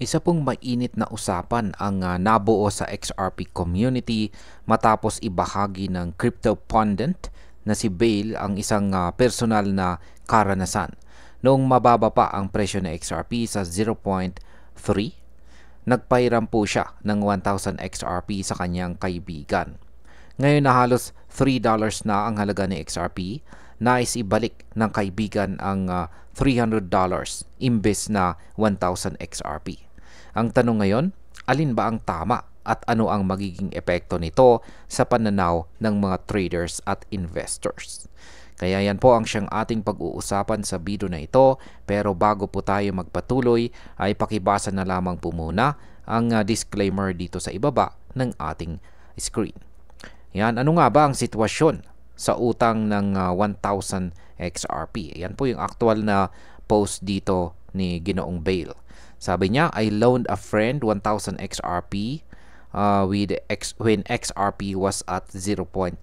Isa pong mainit na usapan ang nabuo sa XRP community matapos ibahagi ng crypto pundit na si Bale ang isang personal na karanasan. Noong mababa pa ang presyo ng XRP sa 0.3, nagpahiram po siya ng 1,000 XRP sa kanyang kaibigan. Ngayon na halos $3 na ang halaga ng XRP, nais ibalik ng kaibigan ang $300 imbes na 1,000 XRP. Ang tanong ngayon, alin ba ang tama at ano ang magiging epekto nito sa pananaw ng mga traders at investors? Kaya yan po ang siyang ating pag-uusapan sa video na ito, pero bago po tayo magpatuloy ay pakibasa na lamang po muna ang disclaimer dito sa ibaba ng ating screen. Yan, ano nga ba ang sitwasyon sa utang ng 1,000 XRP? Yan po yung actual na post dito ni Ginoong Bale. Sabi niya, I loaned a friend 1,000 XRP when XRP was at 0.3.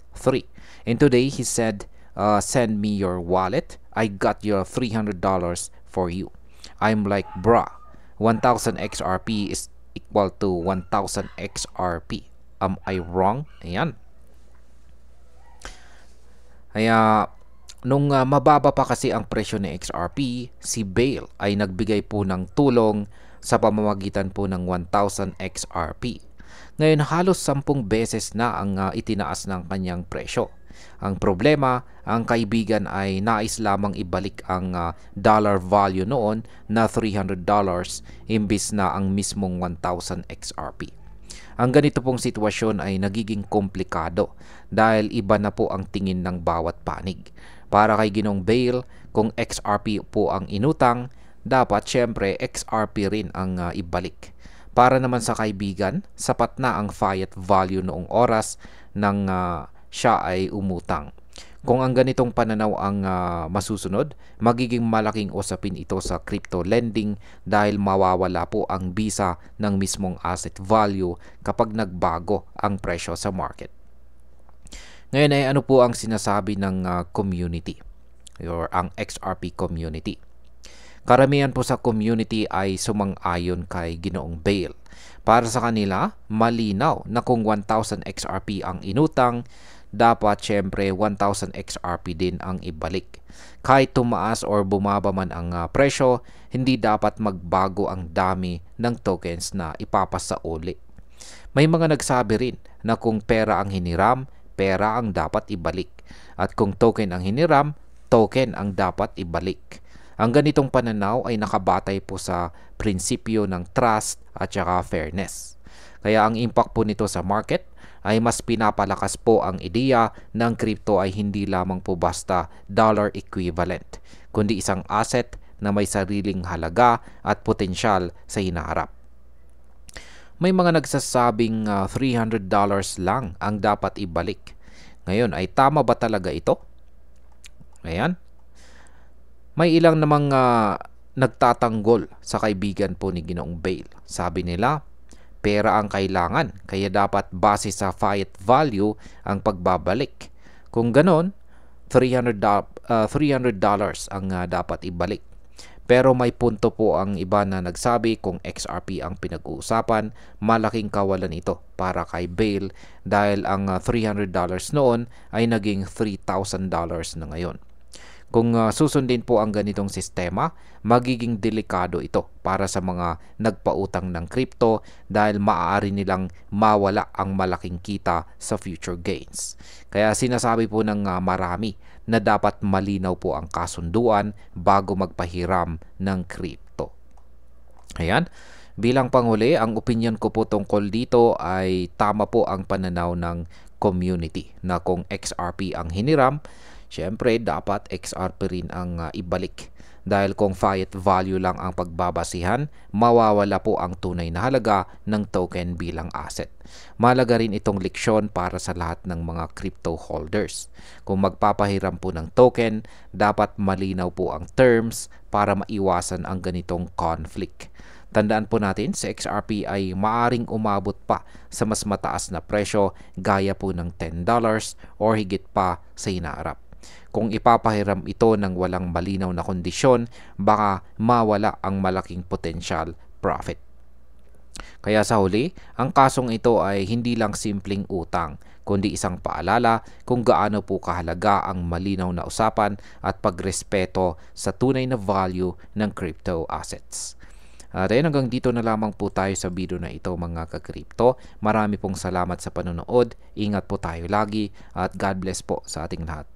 And today he said, send me your wallet. I got your $300 for you. I'm like, bruh, 1,000 XRP is equal to 1,000 XRP. Am I wrong? Ayan. Kaya nung mababa pa kasi ang presyo ng XRP, si Bale ay nagbigay po ng tulong sa pamamagitan po ng 1,000 XRP. Ngayon halos 10 beses na ang itinaas ng kanyang presyo. Ang problema, ang kaibigan ay nais lamang ibalik ang dollar value noon na $300 imbis na ang mismong 1,000 XRP. Ang ganito pong sitwasyon ay nagiging komplikado dahil iba na po ang tingin ng bawat panig. Para kay Ginong Bale, kung XRP po ang inutang, dapat syempre XRP rin ang ibalik. Para naman sa kaibigan, sapat na ang fiat value noong oras nang siya ay umutang. Kung ang ganitong pananaw ang masusunod, magiging malaking usapin ito sa crypto lending dahil mawawala po ang bisa ng mismong asset value kapag nagbago ang presyo sa market. Ngayon ay ano po ang sinasabi ng community or ang XRP community? Karamihan po sa community ay sumang-ayon kay Ginoong Bale. Para sa kanila, malinaw na kung 1,000 XRP ang inutang, dapat syempre 1,000 XRP din ang ibalik. Kahit tumaas or bumaba man ang presyo, hindi dapat magbago ang dami ng tokens na ipapasa uli. May mga nagsabi rin na kung pera ang hiniram, pera ang dapat ibalik. At kung token ang hiniram, token ang dapat ibalik. Ang ganitong pananaw ay nakabatay po sa prinsipyo ng trust at saka fairness. Kaya ang impact po nito sa market ay mas pinapalakas po ang ideya ng crypto ay hindi lamang po basta dollar equivalent, kundi isang asset na may sariling halaga at potensyal sa hinaharap. May mga nagsasabing $300 lang ang dapat ibalik. Ngayon, ay tama ba talaga ito? Ayan. May ilang namang nagtatanggol sa kaibigan po ni Ginoong Bale. Sabi nila, pera ang kailangan, kaya dapat base sa fiat value ang pagbabalik. Kung ganon, $300 ang dapat ibalik. Pero may punto po ang iba na nagsabi kung XRP ang pinag-uusapan, malaking kawalan ito para kay Bale dahil ang $300 noon ay naging $3,000 na ngayon. Kung susundin po ang ganitong sistema, magiging delikado ito para sa mga nagpautang ng crypto dahil maaari nilang mawala ang malaking kita sa future gains. Kaya sinasabi po ng marami na dapat malinaw po ang kasunduan bago magpahiram ng crypto. Ayan. Bilang panghuli, ang opinion ko po tungkol dito ay tama po ang pananaw ng community na kung XRP ang hiniram, syempre dapat XRP rin ang ibalik. Dahil kung fiat value lang ang pagbabasihan, mawawala po ang tunay na halaga ng token bilang asset. Mahalaga rin itong leksyon para sa lahat ng mga crypto holders. Kung magpapahiram po ng token, dapat malinaw po ang terms para maiwasan ang ganitong conflict. Tandaan po natin, sa XRP ay maaring umabot pa sa mas mataas na presyo gaya po ng $10 or higit pa sa hinaharap. Kung ipapahiram ito ng walang malinaw na kondisyon, baka mawala ang malaking potential profit. Kaya sa huli, ang kasong ito ay hindi lang simpleng utang, kundi isang paalala kung gaano po kahalaga ang malinaw na usapan at pagrespeto sa tunay na value ng crypto assets. At ayun, hanggang dito na lamang po tayo sa video na ito mga ka-crypto. Marami pong salamat sa panonood. Ingat po tayo lagi at God bless po sa ating lahat.